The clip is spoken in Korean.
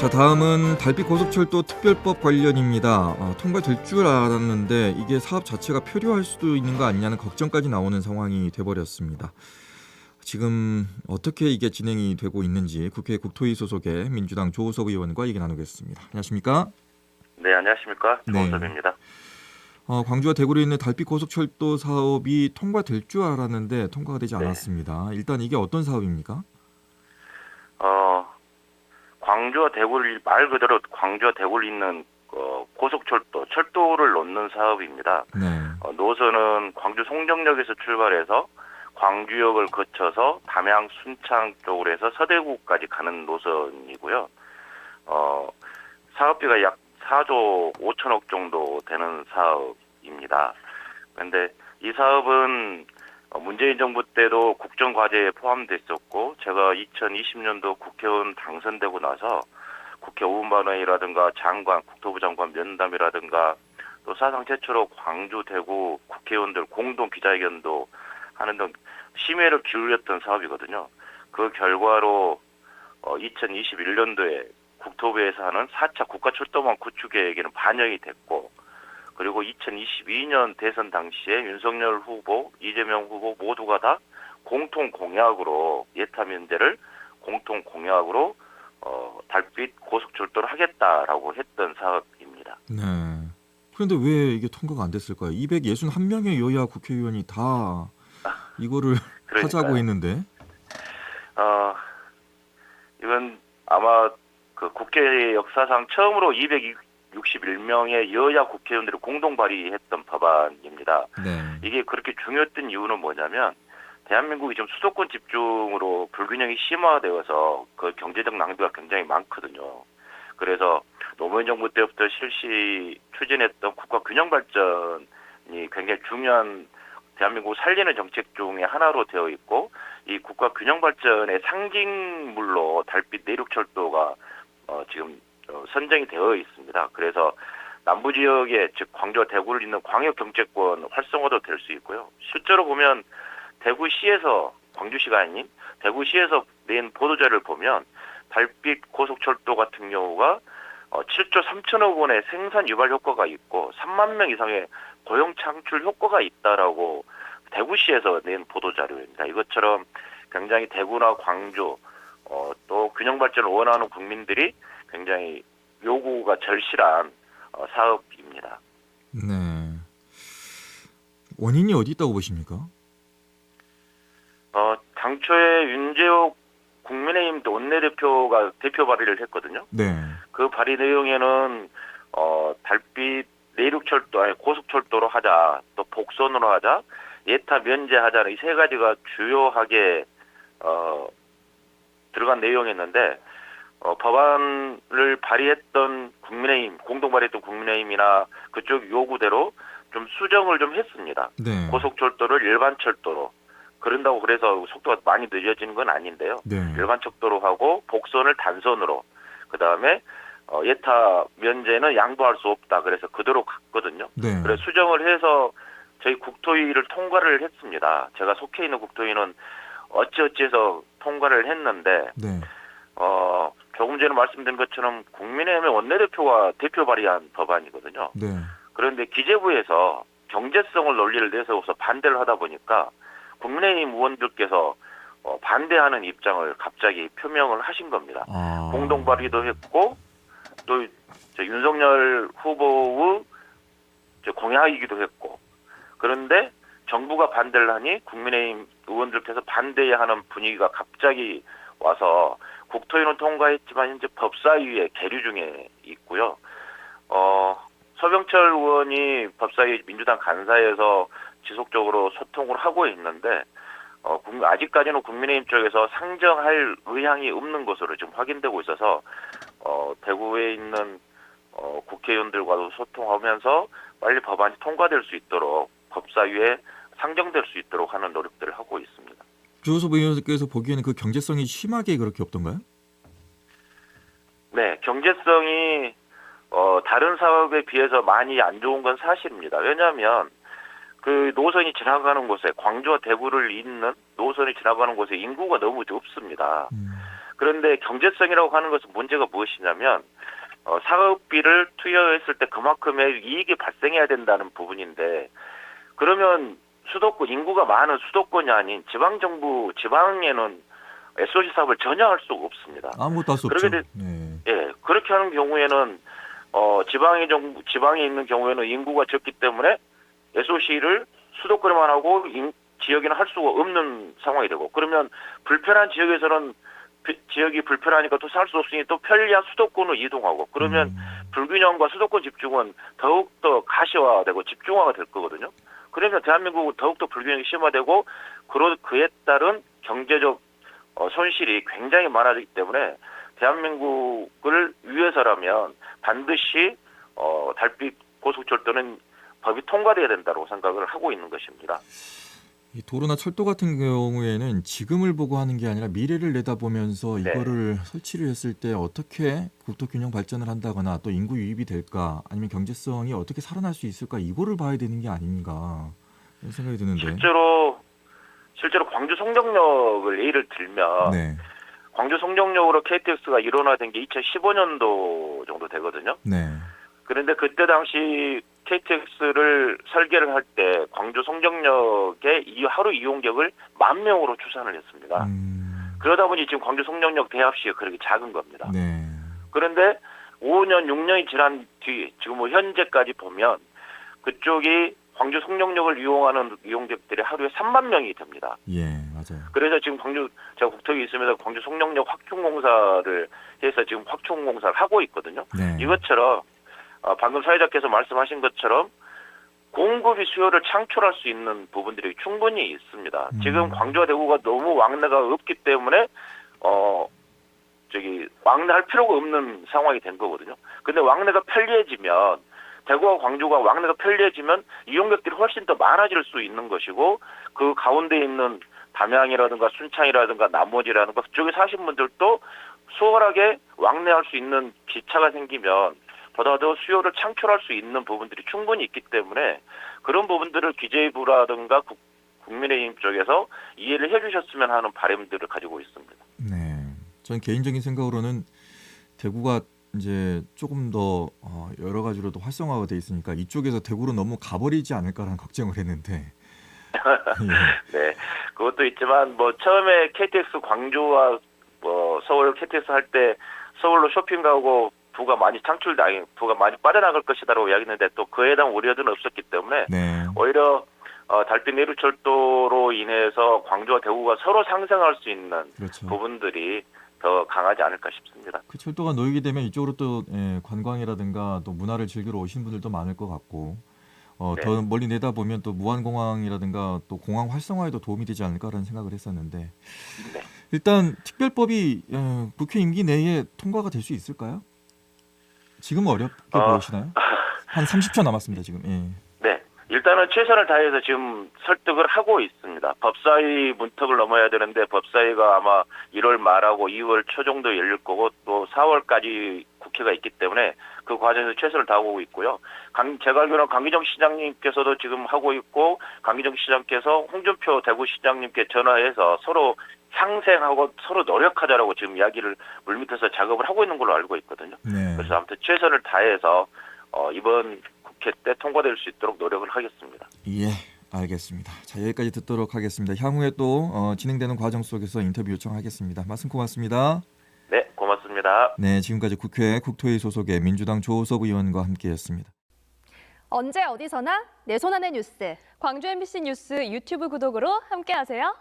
자, 다음은 달빛 고속철도 특별법 관련입니다. 통과될 줄 알았는데 이게 사업 자체가 표류할 수도 있는 거 아니냐는 걱정까지 나오는 상황이 돼버렸습니다. 지금 어떻게 이게 진행이 되고 있는지 국회 국토위 소속의 민주당 조우석 의원과 얘기 나누겠습니다. 안녕하십니까? 네, 안녕하십니까. 네. 조우섭입니다. 광주와 대구로 있는 달빛 고속철도 사업이 통과될 줄 알았는데 통과가 되지 네. 않았습니다. 일단 이게 어떤 사업입니까? 광주와 대구를 말 그대로 광주와 대구를 잇는 고속철도, 철도를 놓는 사업입니다. 네. 노선은 광주 송정역에서 출발해서 광주역을 거쳐서 담양 순창 쪽으로 해서 서대구까지 가는 노선이고요. 사업비가 약 4조 5천억 정도 되는 사업입니다. 그런데 이 사업은 문재인 정부 때도 국정과제에 포함됐었고, 제가 2020년도 국회의원 당선되고 나서 국회 오분반회의라든가 장관, 국토부 장관 면담이라든가 또 사상 최초로 광주, 대구 국회의원들 공동 기자회견도 하는 등 심혈을 기울였던 사업이거든요. 그 결과로 2021년도에 국토부에서 하는 4차 국가철도망 구축 계획에는 반영이 됐고, 그리고 2022년 대선 당시에 윤석열 후보, 이재명 후보 모두가 다 공통 공약으로 예타 면제를 공통 공약으로 달빛 고속철도를 하겠다라고 했던 사업입니다. 네. 그런데 왜 이게 통과가 안 됐을까요? 261명의 여야 국회의원이 다 이거를 하자고 했는데. 이건 아마 그 국회 역사상 처음으로 261명의 여야 국회의원들이 공동 발의했던 법안입니다. 네. 이게 그렇게 중요했던 이유는 뭐냐면, 대한민국이 지금 수도권 집중으로 불균형이 심화되어서 그 경제적 낭비가 굉장히 많거든요. 그래서 노무현 정부 때부터 추진했던 국가 균형 발전이 굉장히 중요한 대한민국을 살리는 정책 중에 하나로 되어 있고, 이 국가 균형 발전의 상징물로 달빛 내륙철도가 지금 선정이 되어 있습니다. 그래서 남부 지역에, 즉 광주와 대구를 잇는 광역 경제권 활성화도 될 수 있고요. 실제로 보면 대구시에서, 광주시가 아닌 대구시에서 낸 보도자료를 보면 달빛 고속철도 같은 경우가 7조 3천억 원의 생산 유발 효과가 있고 3만 명 이상의 고용 창출 효과가 있다라고 대구시에서 낸 보도자료입니다. 이것처럼 굉장히 대구나 광주 또 균형 발전을 원하는 국민들이 굉장히 요구가 절실한 사업입니다. 네. 원인이 어디 있다고 보십니까? 당초에 윤재옥 국민의힘 원내대표가 대표 발의를 했거든요. 네. 그 발의 내용에는 달빛 내륙철도, 아니 고속철도로 하자, 또 복선으로 하자, 예타 면제하자는 이 세 가지가 주요하게 들어간 내용이었는데, 법안을 발의했던 국민의힘, 공동 발의했던 국민의힘이나 그쪽 요구대로 좀 수정을 좀 했습니다. 네. 고속철도를 일반철도로, 그런다고 그래서 속도가 많이 늦어지는 건 아닌데요. 네. 일반철도로 하고 복선을 단선으로, 그 다음에 예타 면제는 양보할 수 없다. 그래서 그대로 갔거든요. 네. 그래서 수정을 해서 저희 국토위를 통과를 했습니다. 제가 속해 있는 국토위는 어찌어찌해서 통과를 했는데, 네. 조금 전에 말씀드린 것처럼 국민의힘의 원내대표가 대표 발의한 법안이거든요. 네. 그런데 기재부에서 경제성을 논리를 내세워서 반대를 하다 보니까 국민의힘 의원들께서 반대하는 입장을 갑자기 표명을 하신 겁니다. 공동 발의도 했고, 또 윤석열 후보의 공약이기도 했고, 그런데 정부가 반대를 하니 국민의힘 의원들께서 반대해야 하는 분위기가 갑자기 와서 국토위는 통과했지만 현재 법사위에 계류 중에 있고요. 서병철 의원이 법사위 민주당 간사에서 지속적으로 소통을 하고 있는데, 아직까지는 국민의힘 쪽에서 상정할 의향이 없는 것으로 지금 확인되고 있어서 대구에 있는 국회의원들과도 소통하면서 빨리 법안이 통과될 수 있도록 법사위에 상정될 수 있도록 하는 노력들을 하고 있습니다. 조호섭 의원께서 보기에는 그 경제성이 심하게 그렇게 없던가요? 네, 경제성이 다른 사업에 비해서 많이 안 좋은 건 사실입니다. 왜냐하면 그 노선이 지나가는 곳에, 광주와 대구를 잇는 노선이 지나가는 곳에 인구가 너무 없습니다. 그런데 경제성이라고 하는 것은 문제가 무엇이냐면 사업비를 투여했을 때 그만큼의 이익이 발생해야 된다는 부분인데 그러면 수도권 인구가 많은 수도권이 아닌 지방정부 지방에는 SOC 사업을 전혀 할 수가 없습니다. 아무것도 할 수 그렇게 없죠. 예, 그렇게 하는 경우에는 지방에 있는 경우에는 인구가 적기 때문에 SOC를 수도권에만 하고 지역에는 할 수가 없는 상황이 되고 그러면 불편한 지역에서는 지역이 불편하니까 또 살 수 없으니 또 편리한 수도권으로 이동하고 그러면 불균형과 수도권 집중은 더욱더 가시화되고 집중화가 될 거거든요. 그러면 대한민국은 더욱더 불균형이 심화되고 그에 따른 경제적 손실이 굉장히 많아지기 때문에 대한민국을 위해서라면 반드시 달빛 고속철도는 법이 통과돼야 된다고 생각을 하고 있는 것입니다. 이 도로나 철도 같은 경우에는 지금을 보고 하는 게 아니라 미래를 내다보면서 네. 이거를 설치를 했을 때 어떻게 국토 균형 발전을 한다거나 또 인구 유입이 될까 아니면 경제성이 어떻게 살아날 수 있을까 이거를 봐야 되는 게 아닌가 이런 생각이 드는데. 실제로 광주 송정역을 예를 들면 네. 광주 송정역으로 KTX가 일원화된 게 2015년도 정도 되거든요. 네. 그런데 그때 당시 KTX를 설계를 할 때 광주 송정역의 하루 이용객을 10,000명으로 추산을 했습니다. 그러다 보니 지금 광주 송정역 대합시가 그렇게 작은 겁니다. 네. 그런데 5년, 6년이 지난 뒤 지금 현재까지 보면 그쪽이 광주 송정역을 이용하는 이용객들이 하루에 30,000명이 됩니다. 예, 맞아요. 그래서 지금 제가 국토에 있으면서 광주 송정역 확충공사를 해서 지금 확충공사를 하고 있거든요. 네. 이것처럼 방금 사회자께서 말씀하신 것처럼 공급이 수요를 창출할 수 있는 부분들이 충분히 있습니다. 지금 광주와 대구가 너무 왕래가 없기 때문에 왕래할 필요가 없는 상황이 된 거거든요. 근데 왕래가 편리해지면 대구와 광주가 왕래가 편리해지면 이용객들이 훨씬 더 많아질 수 있는 것이고 그 가운데 있는 담양이라든가 순창이라든가 나머지라든가 그쪽에 사신 분들도 수월하게 왕래할 수 있는 기차가 생기면 보다 더 수요를 창출할 수 있는 부분들이 충분히 있기 때문에 그런 부분들을 기재부라든가 국민의힘 쪽에서 이해를 해주셨으면 하는 바람들을 가지고 있습니다. 네, 전 개인적인 생각으로는 대구가 이제 조금 더 여러 가지로도 활성화가 돼 있으니까 이쪽에서 대구로 너무 가버리지 않을까라는 걱정을 했는데. 예. 네, 그것도 있지만 처음에 KTX 광주와 서울 KTX 할 때 서울로 쇼핑 가고 부가 많이 부가 많이 빠져나갈 것이다라고 이야기했는데 또 그에 대한 우려는 없었기 때문에 네. 오히려 달빛 내륙철도로 인해서 광주와 대구가 서로 상생할 수 있는 그렇죠. 부분들이 더 강하지 않을까 싶습니다. 그 철도가 놓이게 되면 이쪽으로 또 관광이라든가 또 문화를 즐기러 오시는 분들도 많을 것 같고 네. 더 멀리 내다보면 또 무안공항이라든가 또 공항 활성화에도 도움이 되지 않을까라는 생각을 했었는데 네. 일단 특별법이 국회 임기 내에 통과가 될 수 있을까요? 지금 어렵게 보이시나요? 한 30초 남았습니다 지금. 예. 네. 일단은 최선을 다해서 지금 설득을 하고 있습니다. 법사위 문턱을 넘어야 되는데 법사위가 아마 1월 말하고 2월 초 정도 열릴 거고 또 4월까지 국회가 있기 때문에 그 과정에서 최선을 다하고 있고요. 제가 알기로는 강기정 시장님께서도 지금 하고 있고 강기정 시장께서 홍준표 대구시장님께 전화해서 서로 상생하고 서로 노력하자라고 지금 이야기를 물밑에서 작업을 하고 있는 걸로 알고 있거든요. 네. 그래서 아무튼 최선을 다해서 이번 국회 때 통과될 수 있도록 노력을 하겠습니다. 예, 알겠습니다. 자, 여기까지 듣도록 하겠습니다. 향후에 또 진행되는 과정 속에서 인터뷰 요청하겠습니다. 말씀 고맙습니다. 네, 고맙습니다. 네, 지금까지 국회 국토위 소속의 민주당 조호섭 의원과 함께했습니다. 언제 어디서나 내 손 안의 뉴스. 광주 MBC 뉴스 유튜브 구독으로 함께하세요.